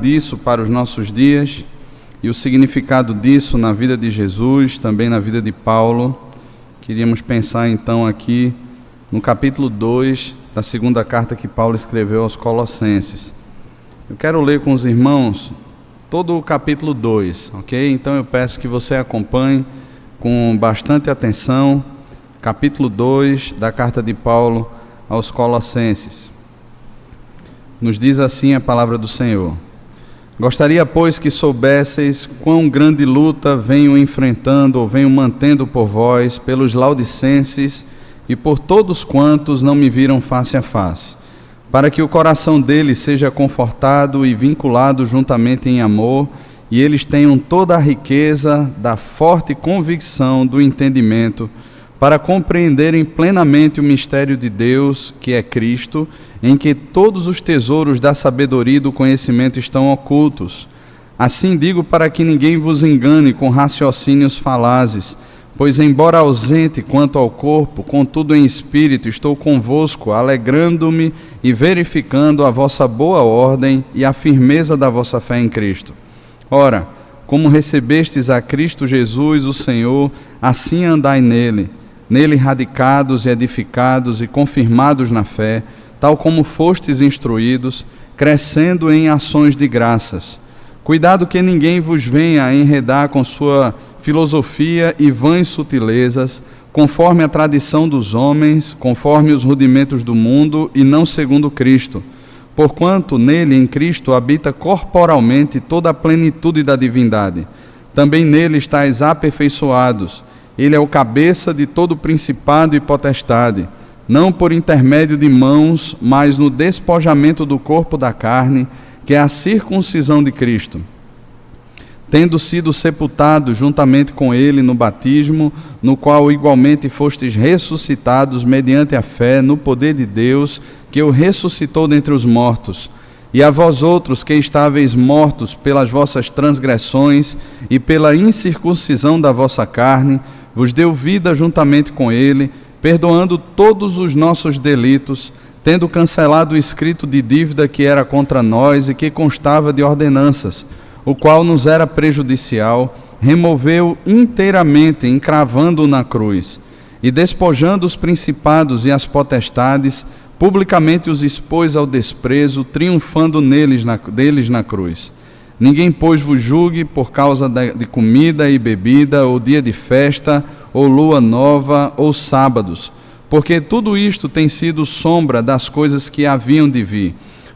disso para os nossos dias e o significado disso na vida de Jesus, também na vida de Paulo. Queríamos pensar então aqui no capítulo 2 da segunda carta que Paulo escreveu aos Colossenses. Eu quero ler com os irmãos todo o capítulo 2, ok? Então eu peço que você acompanhe com bastante atenção, capítulo 2 da carta de Paulo aos Colossenses. Nos diz assim a palavra do Senhor: Gostaria, pois, que soubesseis quão grande luta venho enfrentando ou venho mantendo por vós, pelos laudicenses e por todos quantos não me viram face a face, para que o coração deles seja confortado e vinculado juntamente em amor, e eles tenham toda a riqueza da forte convicção do entendimento, para compreenderem plenamente o mistério de Deus, que é Cristo, em que todos os tesouros da sabedoria e do conhecimento estão ocultos. Assim digo para que ninguém vos engane com raciocínios falazes, pois embora ausente quanto ao corpo, contudo em espírito estou convosco, alegrando-me e verificando a vossa boa ordem e a firmeza da vossa fé em Cristo. Ora, como recebestes a Cristo Jesus, o Senhor, assim andai nele radicados e edificados e confirmados na fé, tal como fostes instruídos, crescendo em ações de graças. Cuidado que ninguém vos venha a enredar com sua filosofia e vãs sutilezas, conforme a tradição dos homens, conforme os rudimentos do mundo e não segundo Cristo. Porquanto nele, em Cristo, habita corporalmente toda a plenitude da divindade. Também nele estáis aperfeiçoados. Ele é o cabeça de todo principado e potestade, não por intermédio de mãos, mas no despojamento do corpo da carne, que é a circuncisão de Cristo, tendo sido sepultados juntamente com ele no batismo, no qual igualmente fostes ressuscitados mediante a fé no poder de Deus, que o ressuscitou dentre os mortos. E a vós outros que estáveis mortos pelas vossas transgressões e pela incircuncisão da vossa carne, vos deu vida juntamente com ele, perdoando todos os nossos delitos, tendo cancelado o escrito de dívida que era contra nós e que constava de ordenanças, o qual nos era prejudicial, removeu inteiramente, encravando-o na cruz, e despojando os principados e as potestades, publicamente os expôs ao desprezo, triunfando deles na cruz. Ninguém, pois, vos julgue por causa de comida e bebida, ou dia de festa, ou lua nova, ou sábados, porque tudo isto tem sido sombra das coisas que haviam de vir.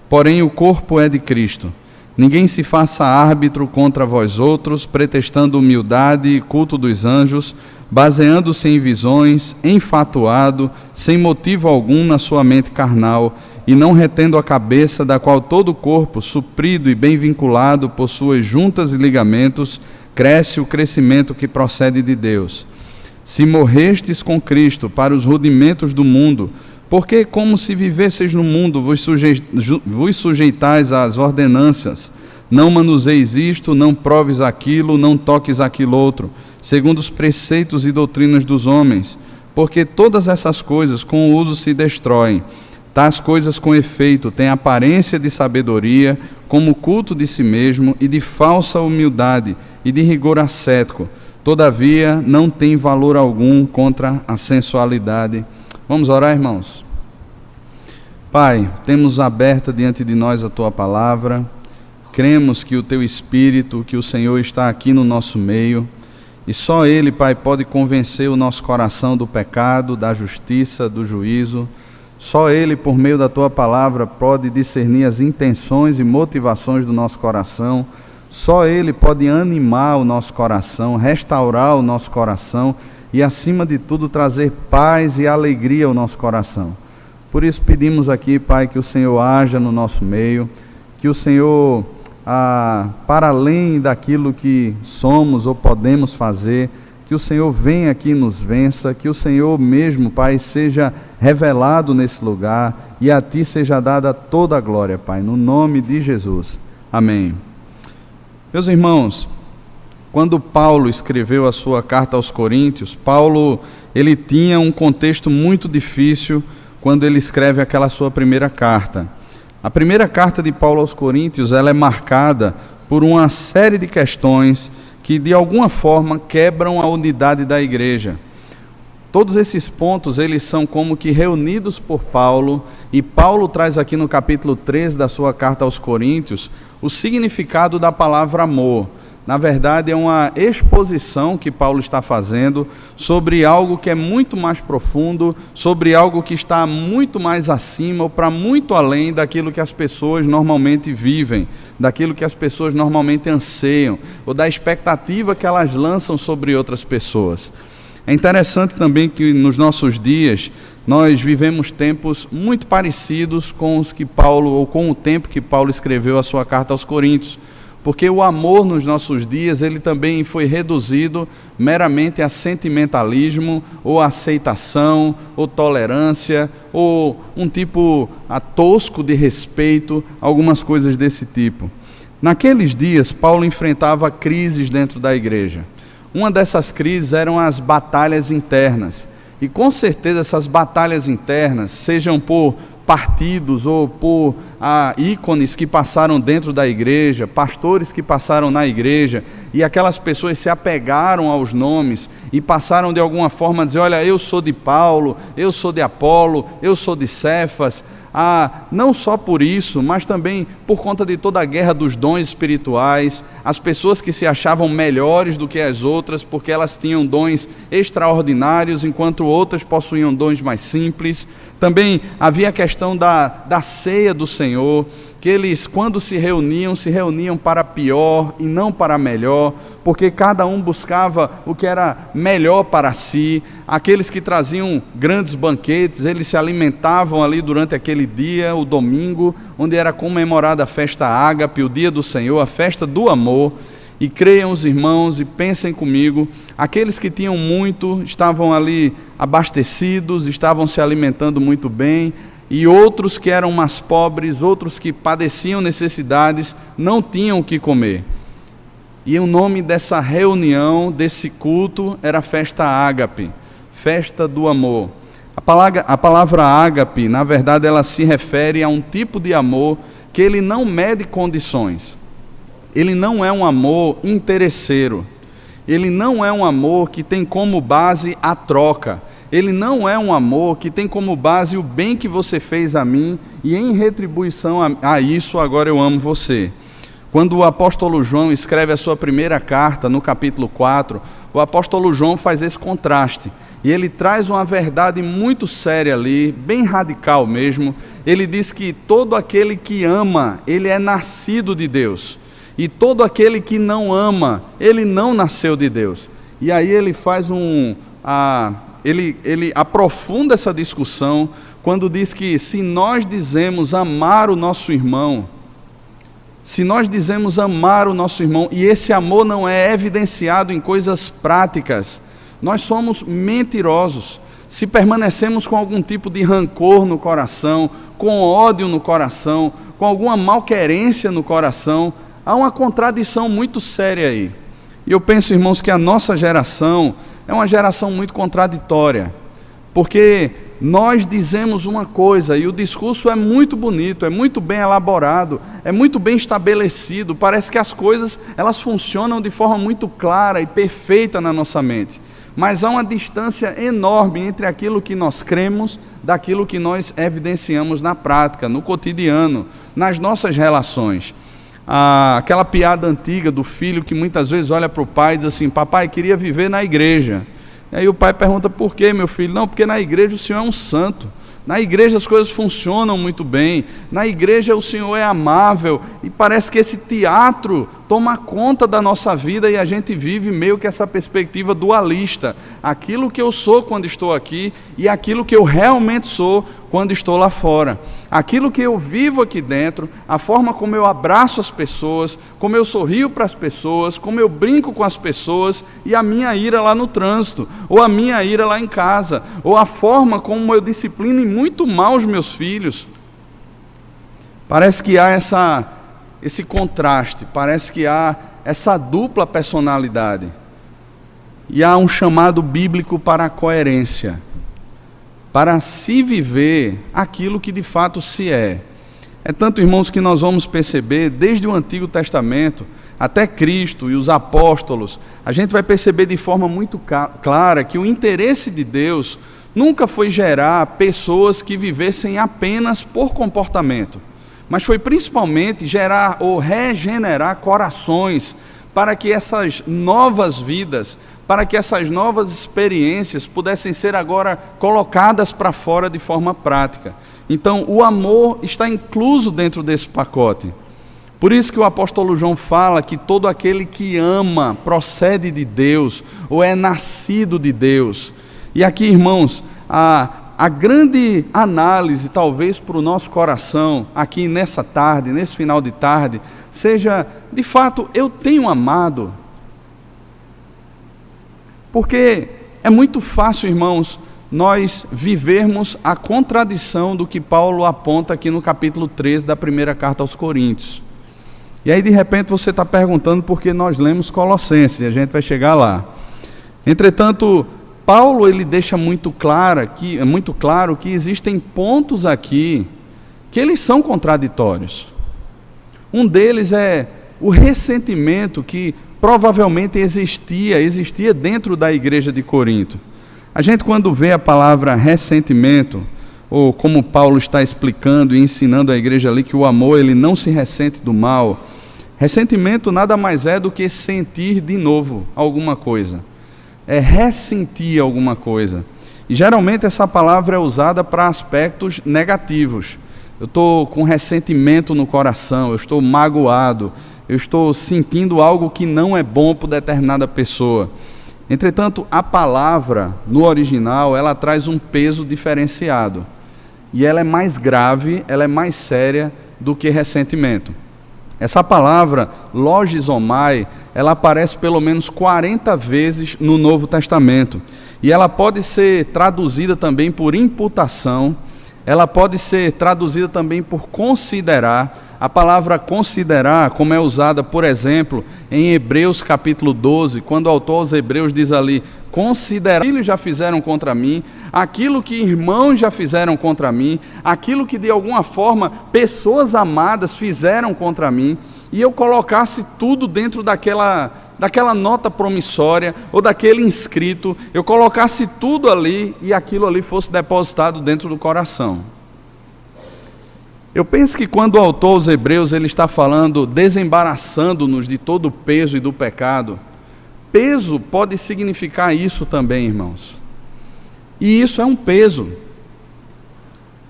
Porém, o corpo é de Cristo. Ninguém se faça árbitro contra vós outros, pretextando humildade e culto dos anjos, baseando-se em visões, enfatuado, sem motivo algum na sua mente carnal, e não retendo a cabeça, da qual todo o corpo, suprido e bem vinculado por suas juntas e ligamentos, cresce o crescimento que procede de Deus. Se morrestes com Cristo para os rudimentos do mundo, porque como se vivesseis no mundo, vos sujeitais às ordenanças, não manuseis isto, não proves aquilo, não toques aquilo outro, segundo os preceitos e doutrinas dos homens, porque todas essas coisas com o uso se destroem. Tais coisas com efeito têm aparência de sabedoria, como culto de si mesmo e de falsa humildade e de rigor ascético. Todavia, não tem valor algum contra a sensualidade. Vamos orar, irmãos? Pai, temos aberta diante de nós a Tua palavra. Cremos que o Teu Espírito, que o Senhor está aqui no nosso meio, e só Ele, Pai, pode convencer o nosso coração do pecado, da justiça, do juízo. Só Ele, por meio da Tua palavra, pode discernir as intenções e motivações do nosso coração. Só Ele pode animar o nosso coração, restaurar o nosso coração e, acima de tudo, trazer paz e alegria ao nosso coração. Por isso pedimos aqui, Pai, que o Senhor haja no nosso meio, que o Senhor, para além daquilo que somos ou podemos fazer, que o Senhor venha aqui e nos vença, que o Senhor mesmo, Pai, seja revelado nesse lugar e a Ti seja dada toda a glória, Pai, no nome de Jesus. Amém. Meus irmãos, quando Paulo escreveu a sua carta aos Coríntios, Paulo, ele tinha um contexto muito difícil quando ele escreve aquela sua primeira carta. A primeira carta de Paulo aos Coríntios, ela é marcada por uma série de questões que de alguma forma quebram a unidade da igreja. Todos esses pontos, eles são como que reunidos por Paulo, e Paulo traz aqui no capítulo 13 da sua carta aos Coríntios o significado da palavra amor. Na verdade, é uma exposição que Paulo está fazendo sobre algo que é muito mais profundo, sobre algo que está muito mais acima ou para muito além daquilo que as pessoas normalmente vivem, daquilo que as pessoas normalmente anseiam, ou da expectativa que elas lançam sobre outras pessoas. É interessante também que nos nossos dias nós vivemos tempos muito parecidos com os que Paulo, ou com o tempo que Paulo escreveu a sua carta aos Coríntios. Porque o amor nos nossos dias, ele também foi reduzido meramente a sentimentalismo, ou aceitação, ou tolerância, ou um tipo tosco de respeito, algumas coisas desse tipo. Naqueles dias, Paulo enfrentava crises dentro da igreja. Uma dessas crises eram as batalhas internas. E com certeza essas batalhas internas, sejam por partidos ou por ícones que passaram dentro da igreja, pastores que passaram na igreja, e aquelas pessoas se apegaram aos nomes e passaram de alguma forma a dizer: olha, eu sou de Paulo, eu sou de Apolo, eu sou de Cefas. Não só por isso, mas também por conta de toda a guerra dos dons espirituais, as pessoas que se achavam melhores do que as outras porque elas tinham dons extraordinários, enquanto outras possuíam dons mais simples. Também havia a questão da ceia do Senhor, que eles, quando se reuniam para pior e não para melhor, porque cada um buscava o que era melhor para si. Aqueles que traziam grandes banquetes, eles se alimentavam ali durante aquele dia, o domingo, onde era comemorada a festa ágape, o dia do Senhor, a festa do amor. E creiam os irmãos e pensem comigo, aqueles que tinham muito estavam ali abastecidos, estavam se alimentando muito bem, e outros que eram mais pobres, outros que padeciam necessidades, não tinham o que comer. E o nome dessa reunião, desse culto, era festa ágape, festa do amor. A palavra ágape, na verdade, ela se refere a um tipo de amor que ele não mede condições. Ele não é um amor interesseiro. Ele não é um amor que tem como base a troca. Ele não é um amor que tem como base o bem que você fez a mim e em retribuição a isso agora eu amo você. Quando o apóstolo João escreve a sua primeira carta, no capítulo 4, o apóstolo João faz esse contraste. E ele traz uma verdade muito séria ali, bem radical mesmo. Ele diz que todo aquele que ama, ele é nascido de Deus. E todo aquele que não ama, ele não nasceu de Deus. E aí ele faz ele aprofunda essa discussão quando diz que se nós dizemos amar o nosso irmão, e esse amor não é evidenciado em coisas práticas, nós somos mentirosos. Se permanecemos com algum tipo de rancor no coração, com ódio no coração, com alguma malquerência no coração, há uma contradição muito séria aí. E eu penso, irmãos, que a nossa geração é uma geração muito contraditória, porque nós dizemos uma coisa e o discurso é muito bonito, é muito bem elaborado, é muito bem estabelecido, parece que as coisas elas funcionam de forma muito clara e perfeita na nossa mente. Mas há uma distância enorme entre aquilo que nós cremos daquilo que nós evidenciamos na prática, no cotidiano, nas nossas relações. Aquela piada antiga do filho que muitas vezes olha para o pai e diz assim: papai, queria viver na igreja. E aí o pai pergunta: por quê, meu filho? Não, porque na igreja o senhor é um santo. Na igreja as coisas funcionam muito bem. Na igreja o Senhor é amável. E parece que esse teatro toma conta da nossa vida e a gente vive meio que essa perspectiva dualista. Aquilo que eu sou quando estou aqui e aquilo que eu realmente sou quando estou lá fora. Aquilo que eu vivo aqui dentro, a forma como eu abraço as pessoas, como eu sorrio para as pessoas, como eu brinco com as pessoas, e a minha ira lá no trânsito, ou a minha ira lá em casa, ou a forma como eu disciplino e muito mal os meus filhos. Parece que há esse contraste, parece que há essa dupla personalidade. E há um chamado bíblico para a coerência, para se viver aquilo que de fato se é. É tanto, irmãos, que nós vamos perceber, desde o Antigo Testamento até Cristo e os apóstolos, a gente vai perceber de forma muito clara que o interesse de Deus nunca foi gerar pessoas que vivessem apenas por comportamento, mas foi principalmente gerar ou regenerar corações para que essas novas vidas, para que essas novas experiências pudessem ser agora colocadas para fora de forma prática. Então, o amor está incluso dentro desse pacote. Por isso que o apóstolo João fala que todo aquele que ama procede de Deus, ou é nascido de Deus. E aqui, irmãos, a grande análise, talvez para o nosso coração, aqui nessa tarde, nesse final de tarde, seja, de fato, eu tenho amado. Porque é muito fácil, irmãos, nós vivermos a contradição do que Paulo aponta aqui no capítulo 13 da primeira carta aos Coríntios. E aí, de repente, você está perguntando por que nós lemos Colossenses, e a gente vai chegar lá. Entretanto, Paulo ele deixa muito claro que existem pontos aqui que eles são contraditórios. Um deles é o ressentimento que provavelmente existia dentro da igreja de Corinto. A gente, quando vê a palavra ressentimento, ou como Paulo está explicando e ensinando a igreja ali que o amor ele não se ressente do mal, ressentimento nada mais é do que sentir de novo alguma coisa, é ressentir alguma coisa. E geralmente essa palavra é usada para aspectos negativos. Eu estou com ressentimento no coração, eu estou magoado, eu estou sentindo algo que não é bom por determinada pessoa. Entretanto, a palavra, no original, ela traz um peso diferenciado. E ela é mais grave, ela é mais séria do que ressentimento. Essa palavra, logizomai, ela aparece pelo menos 40 vezes no Novo Testamento. E ela pode ser traduzida também por imputação, ela pode ser traduzida também por considerar. A palavra considerar, como é usada, por exemplo, em Hebreus capítulo 12, quando o autor aos Hebreus diz ali, considerar aquilo que já fizeram contra mim, aquilo que irmãos já fizeram contra mim, aquilo que de alguma forma pessoas amadas fizeram contra mim, e eu colocasse tudo dentro daquela nota promissória, ou daquele inscrito, eu colocasse tudo ali, e aquilo ali fosse depositado dentro do coração. Eu penso que quando o autor aos Hebreus ele está falando, desembaraçando-nos de todo o peso e do pecado, peso pode significar isso também, irmãos. E isso é um peso,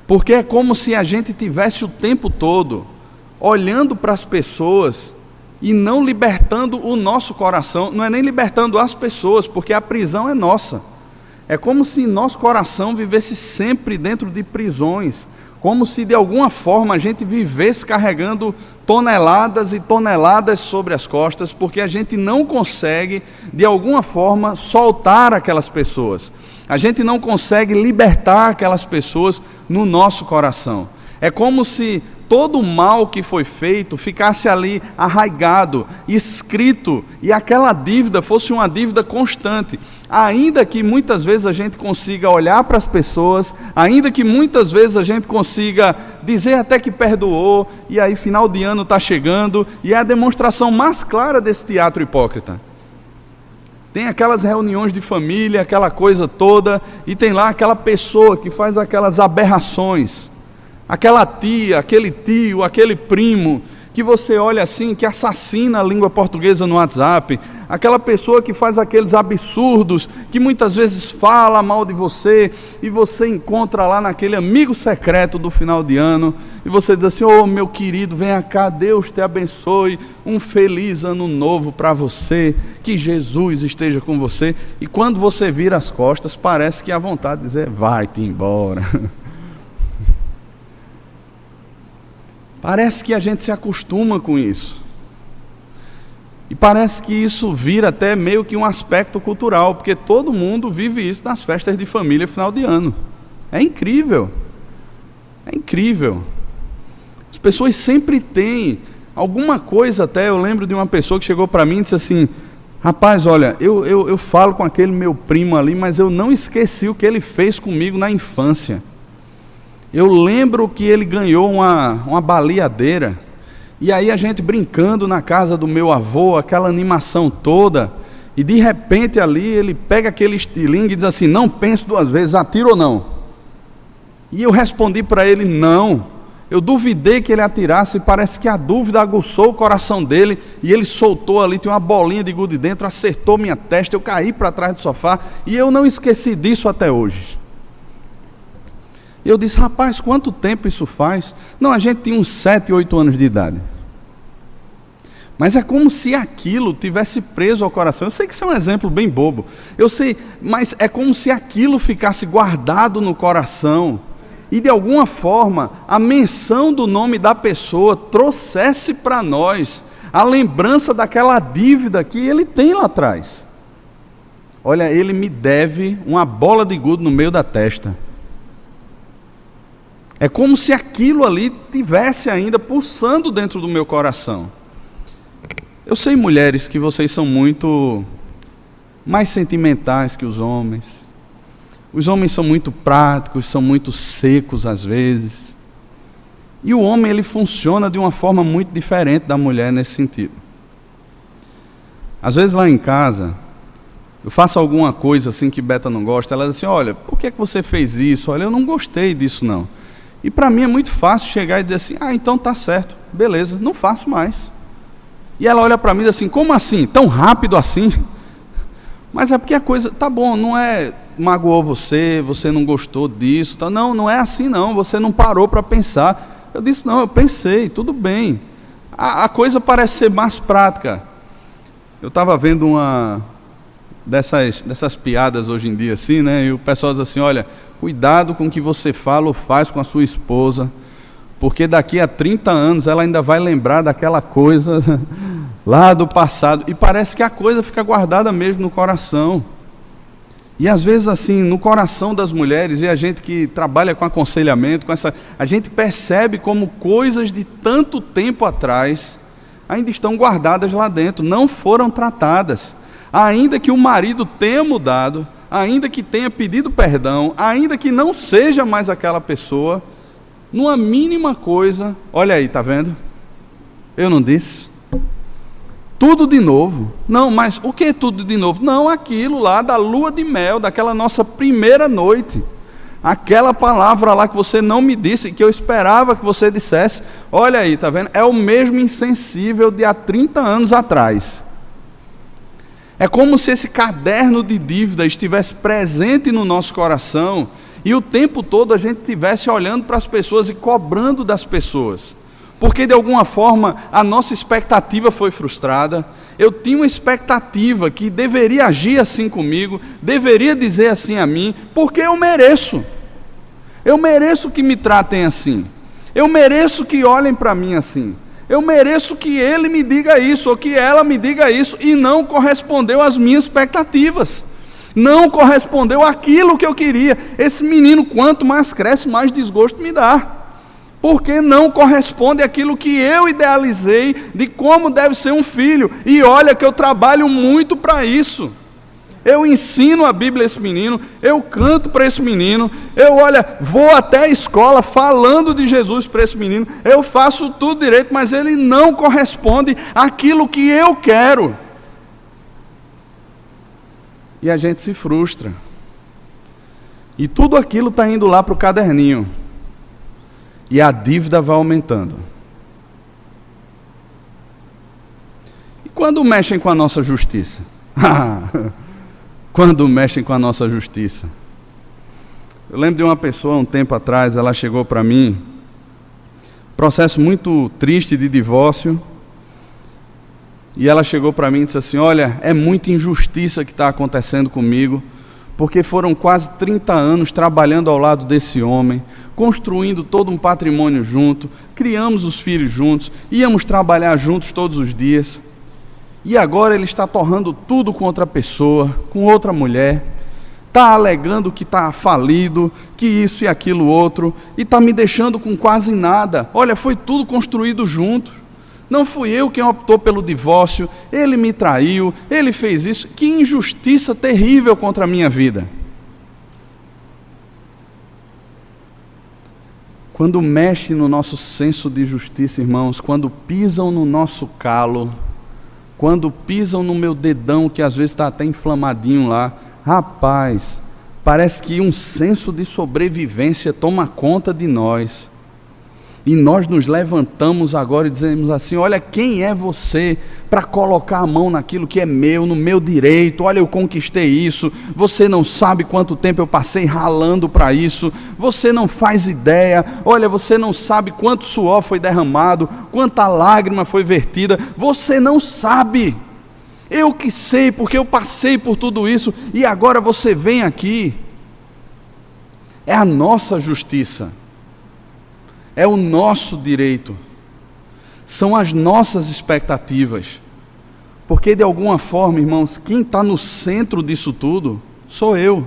porque é como se a gente tivesse o tempo todo olhando para as pessoas e não libertando o nosso coração, não é nem libertando as pessoas, porque a prisão é nossa. É como se nosso coração vivesse sempre dentro de prisões, como se de alguma forma a gente vivesse carregando toneladas e toneladas sobre as costas, porque a gente não consegue de alguma forma soltar aquelas pessoas, a gente não consegue libertar aquelas pessoas no nosso coração. É como se todo o mal que foi feito ficasse ali arraigado, escrito, e aquela dívida fosse uma dívida constante. Ainda que muitas vezes a gente consiga olhar para as pessoas, ainda que muitas vezes a gente consiga dizer até que perdoou, e aí final de ano está chegando, e é a demonstração mais clara desse teatro hipócrita. Tem aquelas reuniões de família, aquela coisa toda, e tem lá aquela pessoa que faz aquelas aberrações, aquela tia, aquele tio, aquele primo, que você olha assim, que assassina a língua portuguesa no WhatsApp, aquela pessoa que faz aqueles absurdos, que muitas vezes fala mal de você, e você encontra lá naquele amigo secreto do final de ano, e você diz assim, ô meu querido, venha cá, Deus te abençoe, um feliz ano novo para você, que Jesus esteja com você, e quando você vira as costas, parece que há vontade de dizer, vai-te embora. Parece que a gente se acostuma com isso. E parece que isso vira até meio que um aspecto cultural, porque todo mundo vive isso nas festas de família final de ano. É incrível. É incrível. As pessoas sempre têm alguma coisa até. Eu lembro de uma pessoa que chegou para mim e disse assim, rapaz, olha, eu falo com aquele meu primo ali, mas eu não esqueci o que ele fez comigo na infância. Eu lembro que ele ganhou uma baleadeira, e aí a gente brincando na casa do meu avô, aquela animação toda, e de repente ali ele pega aquele estilingue e diz assim: não pense duas vezes, atira ou não? E eu respondi para ele: não. Eu duvidei que ele atirasse, parece que a dúvida aguçou o coração dele, e ele soltou ali, tinha uma bolinha de gude dentro, acertou minha testa, eu caí para trás do sofá, e eu não esqueci disso até hoje. Eu disse: rapaz, quanto tempo isso faz? Não, a gente tinha uns 7, 8 anos de idade. Mas é como se aquilo tivesse preso ao coração. Eu sei que isso é um exemplo bem bobo, eu sei, mas é como se aquilo ficasse guardado no coração, e de alguma forma a menção do nome da pessoa trouxesse para nós a lembrança daquela dívida que ele tem lá atrás. Olha, ele me deve uma bola de gude no meio da testa. É como se aquilo ali tivesse ainda pulsando dentro do meu coração. Eu sei, mulheres, que vocês são muito mais sentimentais que os homens. Os homens são muito práticos, são muito secos às vezes. E o homem, ele funciona de uma forma muito diferente da mulher nesse sentido. Às vezes lá em casa, eu faço alguma coisa assim que Beta não gosta, ela diz assim: olha, por que você fez isso? Olha, eu não gostei disso não. E para mim é muito fácil chegar e dizer assim: ah, então tá certo, beleza, não faço mais. E ela olha para mim e diz assim: como assim? Tão rápido assim? Mas é porque a coisa, tá bom, não é magoou você não gostou disso, tá? Não é assim não, você não parou para pensar. Eu disse: não, eu pensei, tudo bem. A coisa parece ser mais prática. Eu estava vendo uma dessas piadas hoje em dia assim, né? E o pessoal diz assim: olha, cuidado com o que você fala ou faz com a sua esposa, porque daqui a 30 anos ela ainda vai lembrar daquela coisa lá do passado. E parece que a coisa fica guardada mesmo no coração. E às vezes assim, no coração das mulheres, e a gente que trabalha com aconselhamento, a gente percebe como coisas de tanto tempo atrás ainda estão guardadas lá dentro, não foram tratadas. Ainda que o marido tenha mudado, ainda que tenha pedido perdão, ainda que não seja mais aquela pessoa, numa mínima coisa, olha aí, está vendo? Eu não disse? Tudo de novo. Não, mas o que é tudo de novo? Não, aquilo lá da lua de mel, daquela nossa primeira noite. Aquela palavra lá que você não me disse, que eu esperava que você dissesse. Olha aí, está vendo? É o mesmo insensível de há 30 anos atrás. É como se esse caderno de dívida estivesse presente no nosso coração e o tempo todo a gente estivesse olhando para as pessoas e cobrando das pessoas. Porque de alguma forma a nossa expectativa foi frustrada. Eu tinha uma expectativa que deveria agir assim comigo, deveria dizer assim a mim, porque eu mereço. Eu mereço que me tratem assim. Eu mereço que olhem para mim assim. Eu mereço que ele me diga isso, ou que ela me diga isso, e não correspondeu às minhas expectativas. Não correspondeu àquilo que eu queria. Esse menino, quanto mais cresce, mais desgosto me dá. Porque não corresponde àquilo que eu idealizei de como deve ser um filho. E olha que eu trabalho muito para isso. Eu ensino a Bíblia a esse menino, eu canto para esse menino, vou até a escola falando de Jesus para esse menino, eu faço tudo direito, mas ele não corresponde àquilo que eu quero. E a gente se frustra. E tudo aquilo está indo lá para o caderninho. E a dívida vai aumentando. E quando mexem com a nossa justiça? Quando mexem com a nossa justiça. Eu lembro de uma pessoa, um tempo atrás, ela chegou para mim, processo muito triste de divórcio, e ela chegou para mim e disse assim: olha, é muita injustiça que está acontecendo comigo, porque foram quase 30 anos trabalhando ao lado desse homem, construindo todo um patrimônio junto, criamos os filhos juntos, íamos trabalhar juntos todos os dias, e agora ele está torrando tudo com outra pessoa, com outra mulher, está alegando que está falido, que isso e aquilo outro, e está me deixando com quase nada. Olha, foi tudo construído junto, não fui eu quem optou pelo divórcio, ele me traiu, ele fez isso. Que injustiça terrível contra a minha vida. quando mexe no nosso senso de justiça, irmãos, quando pisam no nosso calo, quando pisam no meu dedão, que às vezes está até inflamadinho lá, rapaz, parece que um senso de sobrevivência toma conta de nós. E nós nos levantamos agora e dizemos assim: olha, quem é você para colocar a mão naquilo que é meu, no meu direito? Olha, eu conquistei isso, você não sabe quanto tempo eu passei ralando para isso, você não faz ideia, olha, você não sabe quanto suor foi derramado, quanta lágrima foi vertida, você não sabe. Eu que sei, porque eu passei por tudo isso, e agora você vem aqui. É a nossa justiça. É o nosso direito, são as nossas expectativas, porque de alguma forma, irmãos, quem está no centro disso tudo, sou eu.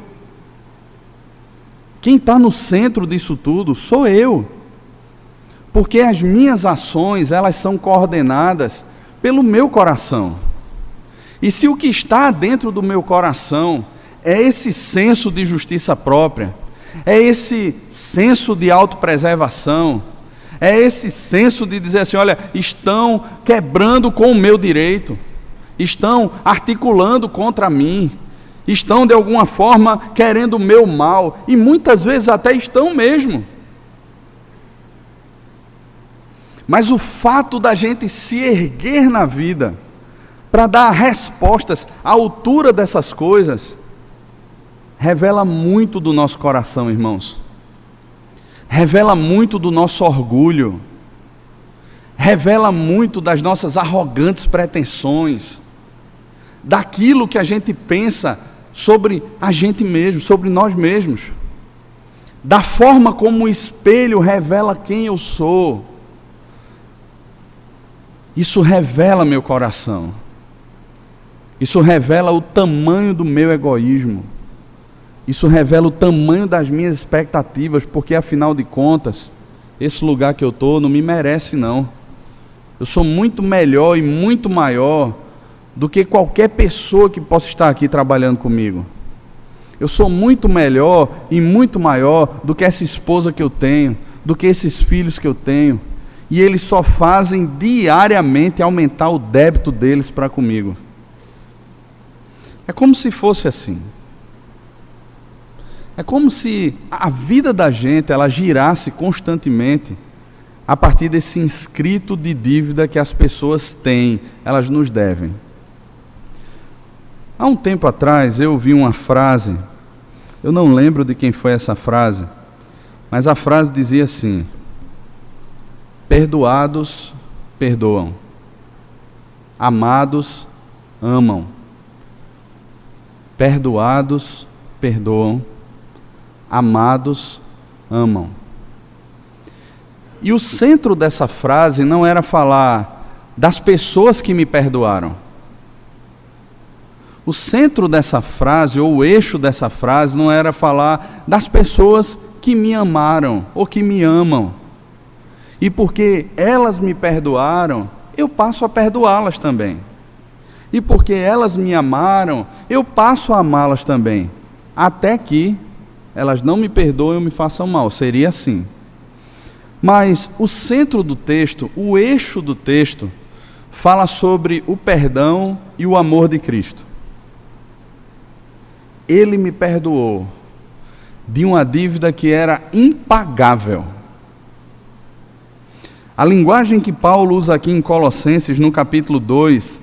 Quem está no centro disso tudo, sou eu, porque as minhas ações, elas são coordenadas pelo meu coração, e se o que está dentro do meu coração é esse senso de justiça própria, é esse senso de autopreservação, é esse senso de dizer assim: olha, estão quebrando com o meu direito, estão articulando contra mim, estão de alguma forma querendo o meu mal, e muitas vezes até estão mesmo. Mas o fato da gente se erguer na vida para dar respostas à altura dessas coisas, revela muito do nosso coração, irmãos. Revela muito do nosso orgulho. Revela muito das nossas arrogantes pretensões. Daquilo que a gente pensa sobre a gente mesmo, sobre nós mesmos. Da forma como o espelho revela quem eu sou. Isso revela meu coração. Isso revela o tamanho do meu egoísmo. Isso revela o tamanho das minhas expectativas, porque afinal de contas, esse lugar que eu estou não me merece não. Eu sou muito melhor e muito maior do que qualquer pessoa que possa estar aqui trabalhando comigo. Eu sou muito melhor e muito maior do que essa esposa que eu tenho, do que esses filhos que eu tenho. E eles só fazem diariamente aumentar o débito deles para comigo. É como se fosse assim. É como se a vida da gente, ela girasse constantemente a partir desse inscrito de dívida que as pessoas têm, elas nos devem. Há um tempo atrás eu ouvi uma frase, eu não lembro de quem foi essa frase, mas a frase dizia assim: perdoados, perdoam, amados, amam, perdoados, perdoam, amados, amam. E o centro dessa frase não era falar das pessoas que me perdoaram. O centro dessa frase, ou o eixo dessa frase, não era falar das pessoas que me amaram ou que me amam. E porque elas me perdoaram, eu passo a perdoá-las também. E porque elas me amaram, eu passo a amá-las também. Até que elas não me perdoem ou me façam mal, seria assim. Mas o centro do texto, o eixo do texto, fala sobre o perdão e o amor de Cristo. Ele me perdoou de uma dívida que era impagável. A linguagem que Paulo usa aqui em Colossenses, no capítulo 2,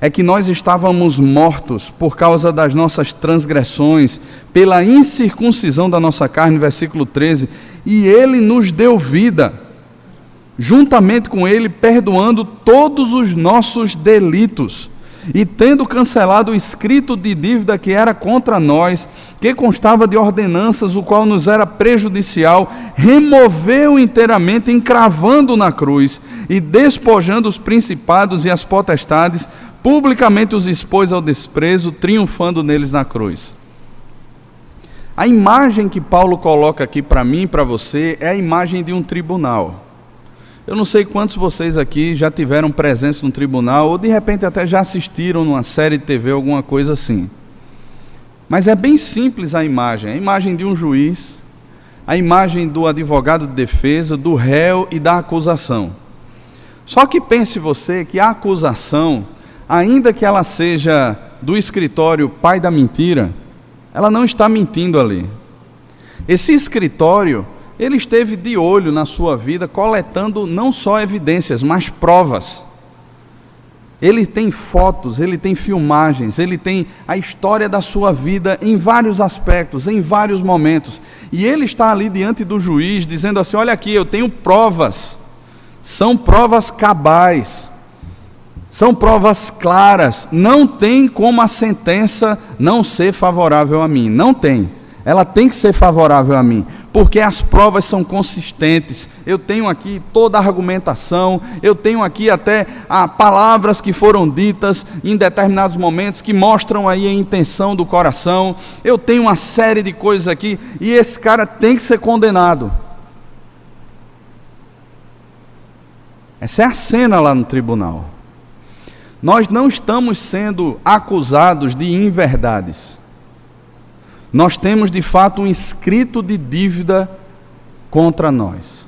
é que nós estávamos mortos por causa das nossas transgressões, pela incircuncisão da nossa carne, versículo 13, e Ele nos deu vida, juntamente com Ele, perdoando todos os nossos delitos, e tendo cancelado o escrito de dívida que era contra nós, que constava de ordenanças, o qual nos era prejudicial, removeu inteiramente, encravando na cruz, e despojando os principados e as potestades, publicamente os expôs ao desprezo, triunfando neles na cruz. A imagem que Paulo coloca aqui para mim e para você é a imagem de um tribunal. Eu não sei quantos de vocês aqui já tiveram presença num tribunal, ou de repente até já assistiram numa série de TV, alguma coisa assim. Mas é bem simples a imagem de um juiz a imagem do advogado de defesa, do réu e da acusação. Só que pense você que a acusação, ainda que ela seja do escritório pai da mentira, ela não está mentindo ali. Esse escritório, ele esteve de olho na sua vida, coletando não só evidências, mas provas. Ele tem fotos, ele tem filmagens, ele tem a história da sua vida em vários aspectos, em vários momentos. E ele está ali diante do juiz, dizendo assim: olha aqui, eu tenho provas. São provas cabais, são provas claras. Não tem como a sentença não ser favorável a mim. Não tem. Ela tem que ser favorável a mim, porque as provas são consistentes. Eu tenho aqui toda a argumentação, eu tenho aqui até palavras que foram ditas em determinados momentos, que mostram aí a intenção do coração. Eu tenho uma série de coisas aqui, e esse cara tem que ser condenado. Essa é a cena lá no tribunal. Nós não estamos sendo acusados de inverdades. Nós temos de fato um escrito de dívida contra nós.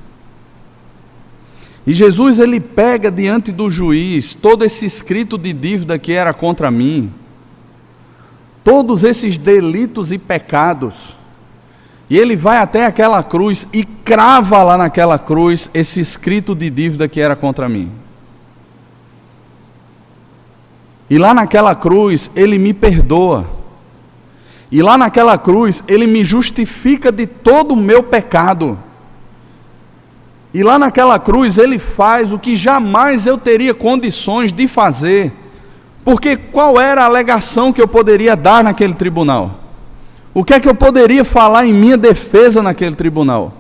E Jesus, ele pega diante do juiz todo esse escrito de dívida que era contra mim, todos esses delitos e pecados, e ele vai até aquela cruz e crava lá naquela cruz esse escrito de dívida que era contra mim. E lá naquela cruz ele me perdoa. E lá naquela cruz, ele me justifica de todo o meu pecado. E lá naquela cruz, ele faz o que jamais eu teria condições de fazer. Porque qual era a alegação que eu poderia dar naquele tribunal? O que é que eu poderia falar em minha defesa naquele tribunal?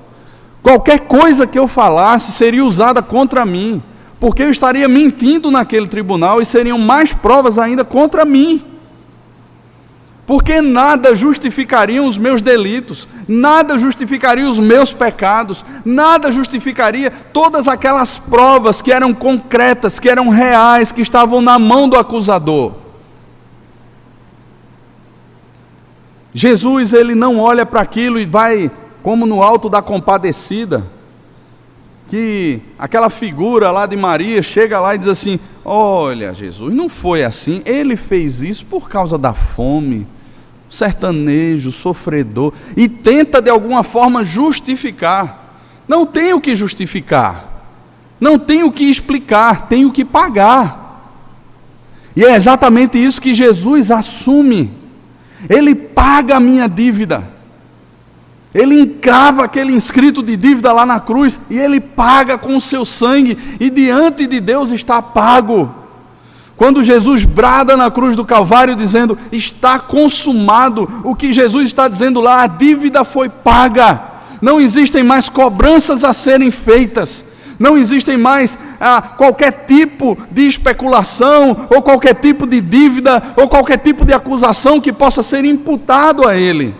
Qualquer coisa que eu falasse seria usada contra mim. Porque eu estaria mentindo naquele tribunal e seriam mais provas ainda contra mim. Porque nada justificaria os meus delitos, nada justificaria os meus pecados, nada justificaria todas aquelas provas que eram concretas, que eram reais, que estavam na mão do acusador. Jesus, ele não olha para aquilo e vai, como no Alto da Compadecida, que aquela figura lá de Maria chega lá e diz assim: olha, Jesus, não foi assim, ele fez isso por causa da fome, sertanejo, sofredor, e tenta de alguma forma justificar. Não tem o que justificar, não tem o que explicar, tem o que pagar. E é exatamente isso que Jesus assume. Ele paga a minha dívida, ele encrava aquele inscrito de dívida lá na cruz, e ele paga com o seu sangue, e diante de Deus está pago. Quando Jesus brada na cruz do Calvário dizendo: está consumado, o que Jesus está dizendo lá, a dívida foi paga, não existem mais cobranças a serem feitas, não existem mais qualquer tipo de especulação, ou qualquer tipo de dívida, ou qualquer tipo de acusação que possa ser imputado a ele.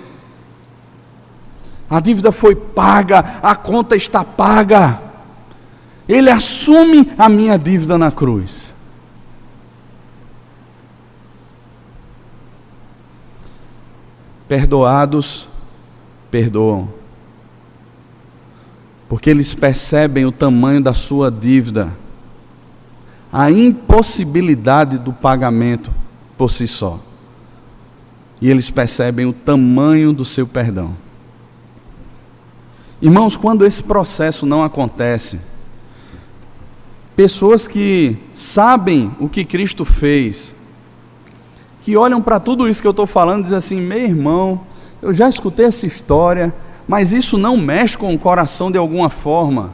A dívida foi paga, a conta está paga, ele assume a minha dívida na cruz. Perdoados, perdoam, porque eles percebem o tamanho da sua dívida, a impossibilidade do pagamento por si só, e eles percebem o tamanho do seu perdão. Irmãos, quando esse processo não acontece, pessoas que sabem o que Cristo fez, que olham para tudo isso que eu estou falando e dizem assim: meu irmão, eu já escutei essa história, mas isso não mexe com o coração de alguma forma.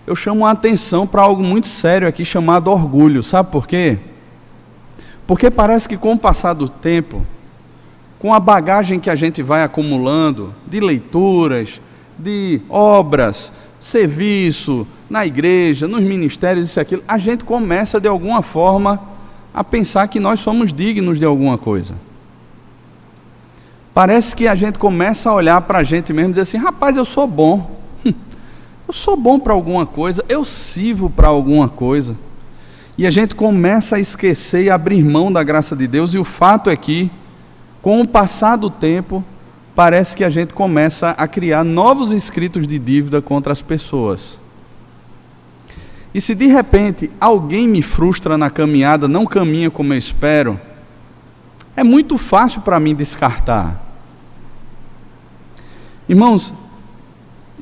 Eu chamo a atenção para algo muito sério aqui, chamado orgulho. Sabe por quê? Porque parece que com o passar do tempo, com a bagagem que a gente vai acumulando, de leituras, de obras, serviço, na igreja, nos ministérios, isso e aquilo, a gente começa de alguma forma a pensar que nós somos dignos de alguma coisa. Parece que a gente começa a olhar para a gente mesmo e dizer assim: rapaz, eu sou bom, eu sou bom para alguma coisa, eu sirvo para alguma coisa. E a gente começa a esquecer e abrir mão da graça de Deus, e o fato é que, com o passar do tempo, parece que a gente começa a criar novos escritos de dívida contra as pessoas. E se de repente alguém me frustra na caminhada, não caminha como eu espero, é muito fácil para mim descartar. Irmãos,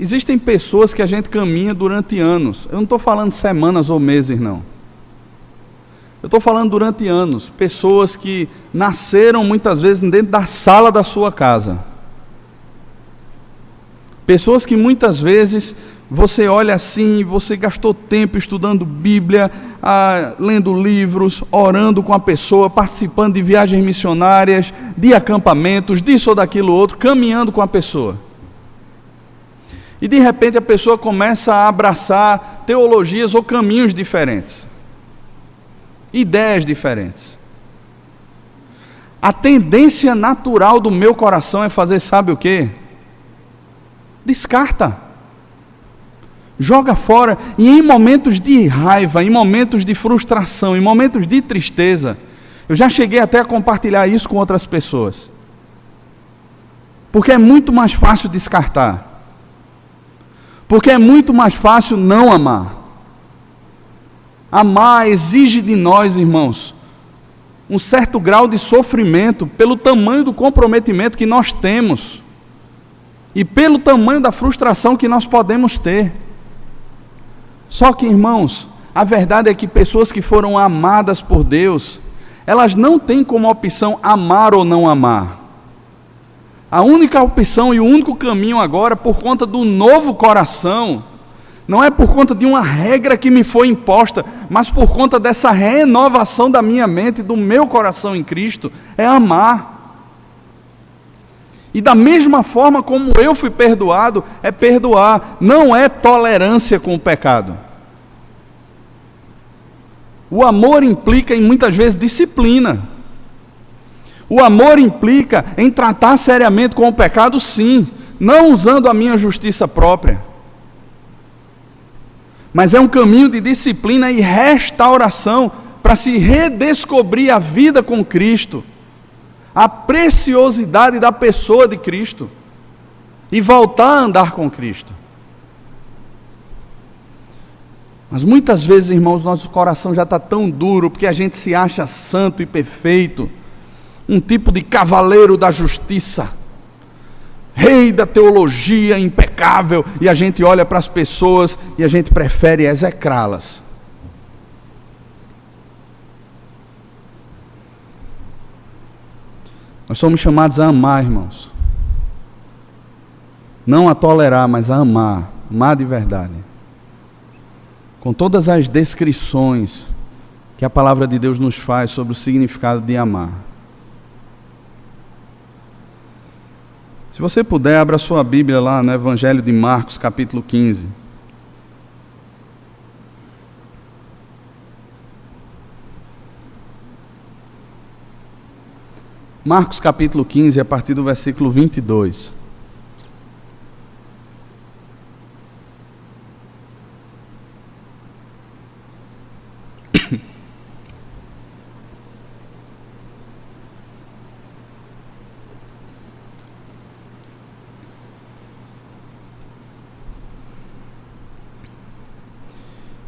existem pessoas que a gente caminha durante anos. Eu não estou falando semanas ou meses, não. Eu estou falando durante anos. Pessoas que nasceram muitas vezes dentro da sala da sua casa. Pessoas que muitas vezes você olha assim, você gastou tempo estudando Bíblia, lendo livros, orando com a pessoa, participando de viagens missionárias, de acampamentos, disso ou daquilo outro, caminhando com a pessoa. E de repente a pessoa começa a abraçar teologias ou caminhos diferentes, ideias diferentes. A tendência natural do meu coração é fazer, sabe o quê? Descarta. Joga fora. E em momentos de raiva, em momentos de frustração, em momentos de tristeza, eu já cheguei até a compartilhar isso com outras pessoas. Porque é muito mais fácil descartar. Porque é muito mais fácil não amar. Amar exige de nós, irmãos, um certo grau de sofrimento pelo tamanho do comprometimento que nós temos e pelo tamanho da frustração que nós podemos ter. Só que, irmãos, a verdade é que pessoas que foram amadas por Deus, elas não têm como opção amar ou não amar. A única opção e o único caminho agora, por conta do novo coração, não é por conta de uma regra que me foi imposta, mas por conta dessa renovação da minha mente, do meu coração em Cristo, é amar. E da mesma forma como eu fui perdoado, é perdoar, não é tolerância com o pecado. O amor implica em muitas vezes disciplina. O amor implica em tratar seriamente com o pecado, sim, não usando a minha justiça própria. Mas é um caminho de disciplina e restauração para se redescobrir a vida com Cristo, a preciosidade da pessoa de Cristo e voltar a andar com Cristo. Mas muitas vezes, irmãos, nosso coração já está tão duro porque a gente se acha santo e perfeito, um tipo de cavaleiro da justiça, rei da teologia impecável, e a gente olha para as pessoas e a gente prefere execrá-las. Nós somos chamados a amar, irmãos. Não a tolerar, mas a amar. Amar de verdade. Com todas as descrições que a palavra de Deus nos faz sobre o significado de amar. Se você puder, abra sua Bíblia lá no Evangelho de Marcos, capítulo 15. Marcos, capítulo 15, a partir do versículo 22.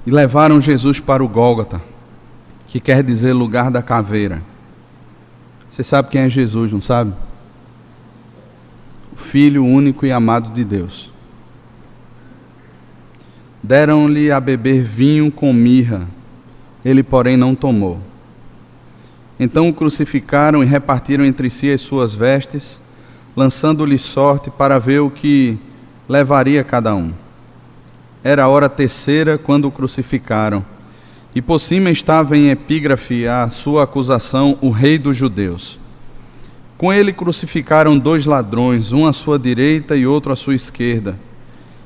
E levaram Jesus para o Gólgota, que quer dizer lugar da caveira. Você sabe quem é Jesus, não sabe? O Filho único e amado de Deus. Deram-lhe a beber vinho com mirra, ele, porém, não tomou. Então o crucificaram e repartiram entre si as suas vestes, lançando-lhe sorte para ver o que levaria cada um. Era a hora terceira quando o crucificaram, e por cima estava em epígrafe a sua acusação, o rei dos judeus. Com ele crucificaram 2 ladrões, um à sua direita e outro à sua esquerda.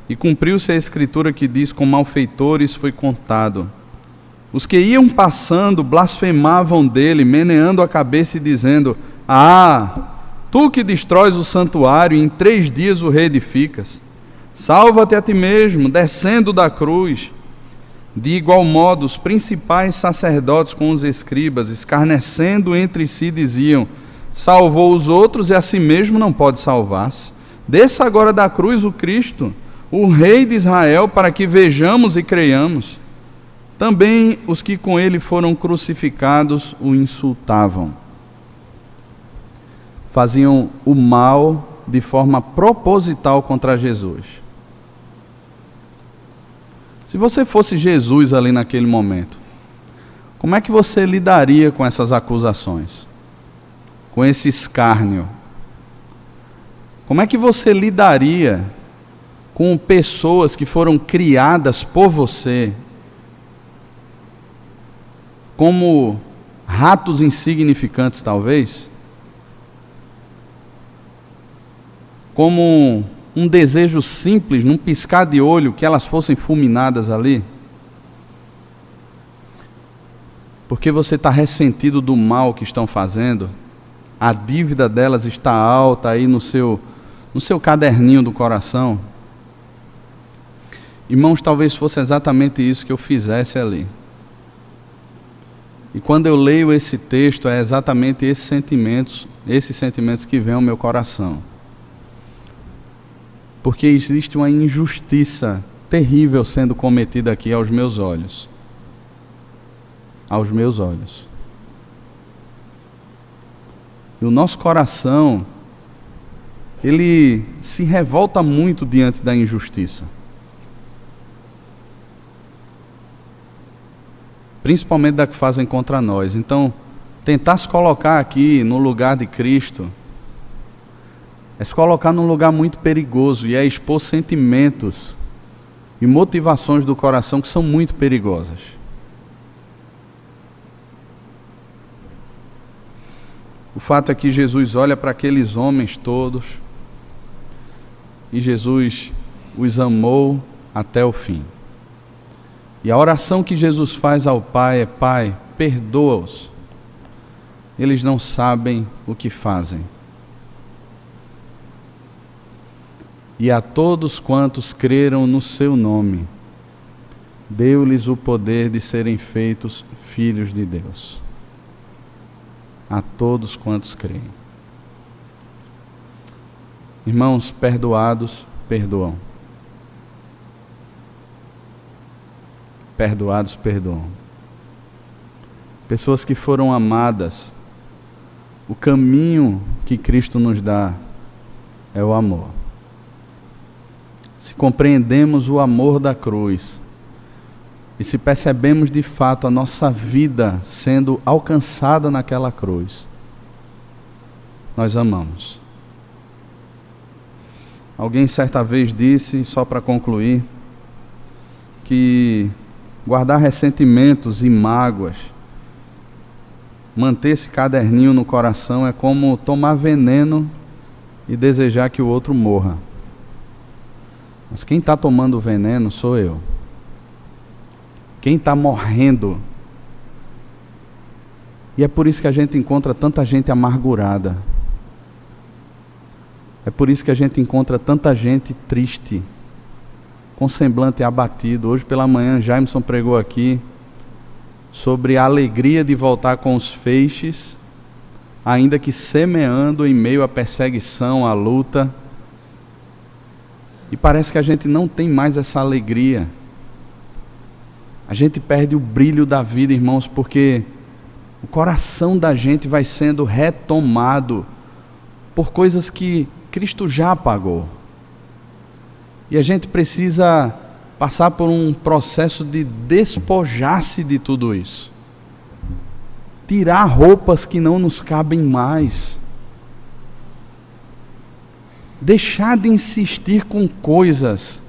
E cumpriu-se a escritura que diz, com malfeitores foi contado. Os que iam passando blasfemavam dele, meneando a cabeça e dizendo, tu que destróis o santuário e em 3 dias o reedificas, salva-te a ti mesmo, descendo da cruz. De igual modo, os principais sacerdotes com os escribas, escarnecendo entre si, diziam, salvou os outros e a si mesmo não pode salvar-se. Desça agora da cruz o Cristo, o Rei de Israel, para que vejamos e creiamos. Também os que com ele foram crucificados o insultavam. Faziam o mal de forma proposital contra Jesus. Se você fosse Jesus ali naquele momento, como é que você lidaria com essas acusações? Com esse escárnio? Como é que você lidaria com pessoas que foram criadas por você como ratos insignificantes, talvez? Como um desejo simples, num piscar de olho, que elas fossem fulminadas ali? Porque você está ressentido do mal que estão fazendo, a dívida delas está alta aí no seu caderninho do coração. Irmãos, talvez fosse exatamente isso que eu fizesse ali. E quando eu leio esse texto, é exatamente esses sentimentos que vêm ao meu coração. Porque existe uma injustiça terrível sendo cometida aqui aos meus olhos. Aos meus olhos. E o nosso coração, ele se revolta muito diante da injustiça. Principalmente da que fazem contra nós. Então, tentar se colocar aqui no lugar de Cristo é se colocar num lugar muito perigoso e é expor sentimentos e motivações do coração que são muito perigosas. O fato é que Jesus olha para aqueles homens todos e Jesus os amou até o fim. E a oração que Jesus faz ao Pai é: Pai, perdoa-os. Eles não sabem o que fazem. E a todos quantos creram no seu nome, deu-lhes o poder de serem feitos filhos de Deus. A todos quantos creem. Irmãos, perdoados, perdoam. Perdoados, perdoam. Pessoas que foram amadas, o caminho que Cristo nos dá é o amor. Se compreendemos o amor da cruz e se percebemos de fato a nossa vida sendo alcançada naquela cruz, nós amamos. Alguém certa vez disse, só para concluir, que guardar ressentimentos e mágoas, manter esse caderninho no coração é como tomar veneno e desejar que o outro morra. Mas quem está tomando veneno sou eu. Quem está morrendo. E é por isso que a gente encontra tanta gente amargurada. É por isso que a gente encontra tanta gente triste, com semblante abatido. Hoje pela manhã, Jaimson pregou aqui sobre a alegria de voltar com os feixes, ainda que semeando em meio à perseguição, à luta. E parece que a gente não tem mais essa alegria. A gente perde o brilho da vida, irmãos, porque o coração da gente vai sendo retomado por coisas que Cristo já apagou. E a gente precisa passar por um processo de despojar-se de tudo isso. Tirar roupas que não nos cabem mais. Deixar de insistir com coisas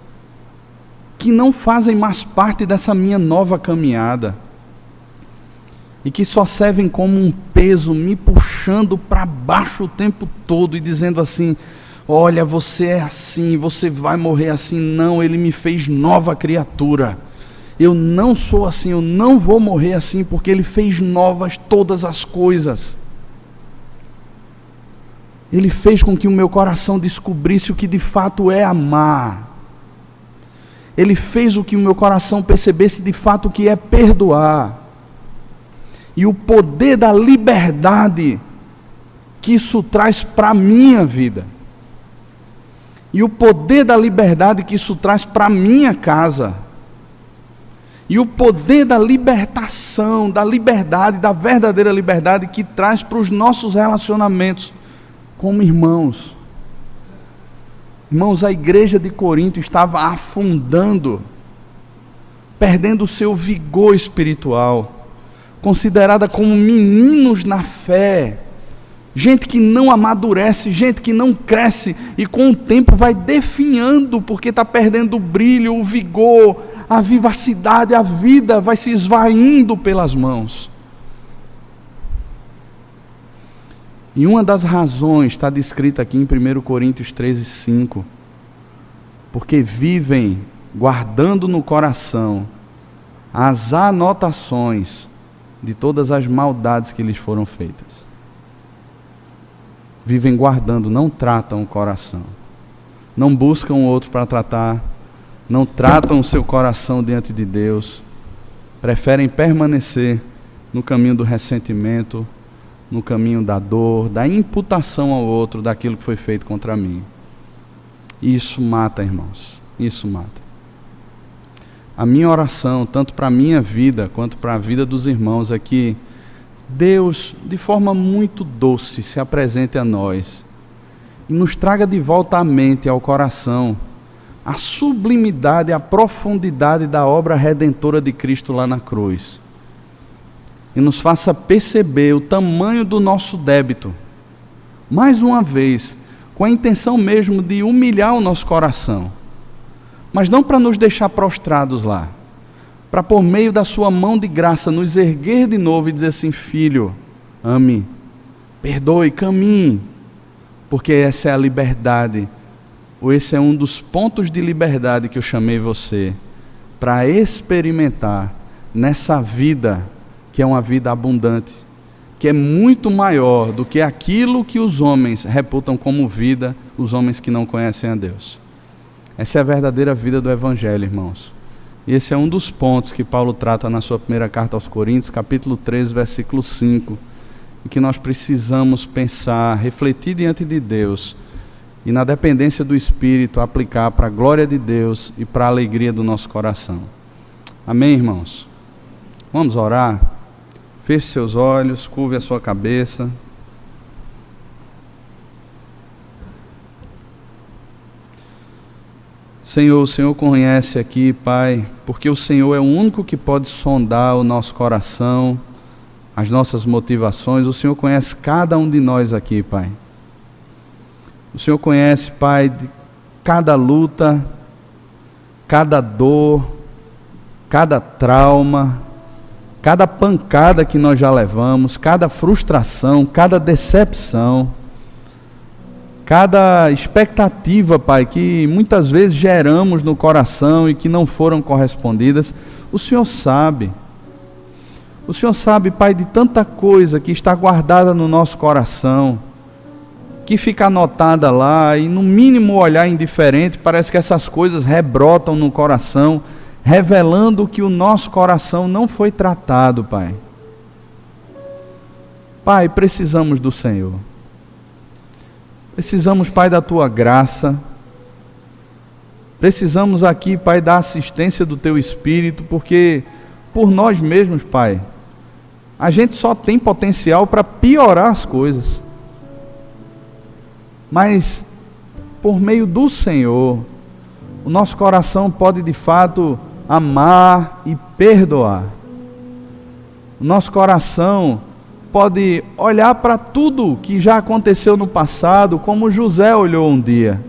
que não fazem mais parte dessa minha nova caminhada e que só servem como um peso me puxando para baixo o tempo todo e dizendo assim: olha, você é assim, você vai morrer assim. Não, Ele me fez nova criatura. Eu não sou assim, eu não vou morrer assim, porque Ele fez novas todas as coisas. Ele fez com que o meu coração descobrisse o que de fato é amar. Ele fez com que o meu coração percebesse de fato o que é perdoar. E o poder da liberdade que isso traz para a minha vida. E o poder da liberdade que isso traz para a minha casa. E o poder da libertação, da liberdade, da verdadeira liberdade que traz para os nossos relacionamentos como irmãos. Irmãos, a igreja de Corinto estava afundando, perdendo o seu vigor espiritual, considerada como meninos na fé, gente que não amadurece, gente que não cresce, e com o tempo vai definhando, porque está perdendo o brilho, o vigor, a vivacidade, a vida vai se esvaindo pelas mãos. E uma das razões está descrita aqui em 1 Coríntios 13:5, porque vivem guardando no coração as anotações de todas as maldades que lhes foram feitas. Vivem guardando, não tratam o coração, não buscam o outro para tratar, não tratam o seu coração diante de Deus, preferem permanecer no caminho do ressentimento, no caminho da dor, da imputação ao outro daquilo que foi feito contra mim. E isso mata, irmãos, isso mata. A minha oração, tanto para a minha vida, quanto para a vida dos irmãos, é que Deus, de forma muito doce, se apresente a nós e nos traga de volta à mente, ao coração, a sublimidade, a profundidade da obra redentora de Cristo lá na cruz. E nos faça perceber o tamanho do nosso débito, mais uma vez, com a intenção mesmo de humilhar o nosso coração, mas não para nos deixar prostrados lá, para por meio da sua mão de graça nos erguer de novo e dizer assim: filho, ame, perdoe, caminhe, porque essa é a liberdade, ou esse é um dos pontos de liberdade que eu chamei você, para experimentar nessa vida, que é uma vida abundante, que é muito maior do que aquilo que os homens reputam como vida, os homens que não conhecem a Deus. Essa é a verdadeira vida do Evangelho, irmãos. E esse é um dos pontos que Paulo trata na sua primeira carta aos Coríntios, capítulo 13, versículo 5, em que nós precisamos pensar, refletir diante de Deus, e na dependência do Espírito, aplicar para a glória de Deus e para a alegria do nosso coração. Amém, irmãos? Vamos orar? Feche seus olhos, curve a sua cabeça. Senhor, o Senhor conhece aqui, Pai, porque o Senhor é o único que pode sondar o nosso coração, as nossas motivações. O Senhor conhece cada um de nós aqui, Pai. O Senhor conhece, Pai, de cada luta, cada dor, cada trauma, cada pancada que nós já levamos, cada frustração, cada decepção, cada expectativa, Pai, que muitas vezes geramos no coração e que não foram correspondidas. O Senhor sabe. O Senhor sabe, Pai, de tanta coisa que está guardada no nosso coração, que fica anotada lá e no mínimo olhar indiferente, parece que essas coisas rebrotam no coração, revelando que o nosso coração não foi tratado, Pai. Pai, precisamos do Senhor. Precisamos, Pai, da Tua graça. Precisamos aqui, Pai, da assistência do Teu Espírito, porque por nós mesmos, Pai, a gente só tem potencial para piorar as coisas. Mas, por meio do Senhor, o nosso coração pode de fato amar e perdoar. O nosso coração pode olhar para tudo que já aconteceu no passado, como José olhou um dia.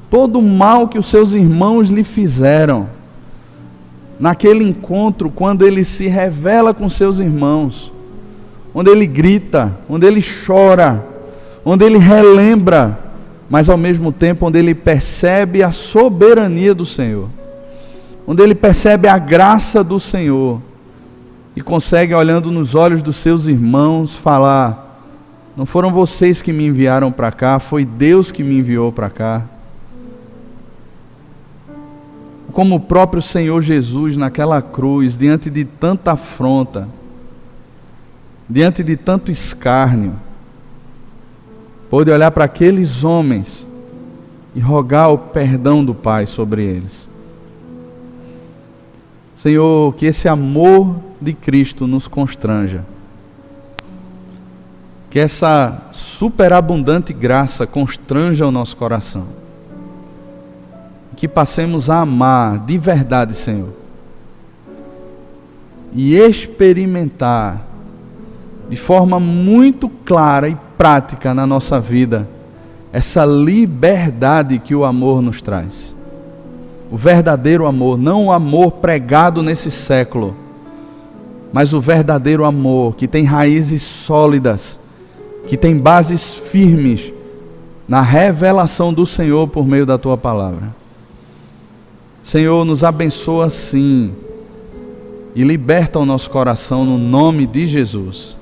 Todo o mal que os seus irmãos lhe fizeram, naquele encontro, quando ele se revela com seus irmãos, onde ele grita, onde ele chora, onde ele relembra, mas ao mesmo tempo onde ele percebe a soberania do Senhor, onde ele percebe a graça do Senhor e consegue, olhando nos olhos dos seus irmãos, falar: não foram vocês que me enviaram para cá, foi Deus que me enviou para cá. Como o próprio Senhor Jesus naquela cruz, diante de tanta afronta, diante de tanto escárnio, pôde olhar para aqueles homens e rogar o perdão do Pai sobre eles. Senhor, que esse amor de Cristo nos constranja. Que essa superabundante graça constranja o nosso coração. Que passemos a amar de verdade, Senhor. E experimentar de forma muito clara e prática na nossa vida essa liberdade que o amor nos traz. O verdadeiro amor, não o amor pregado nesse século, mas o verdadeiro amor que tem raízes sólidas, que tem bases firmes na revelação do Senhor por meio da Tua palavra. Senhor, nos abençoa sim e liberta o nosso coração no nome de Jesus.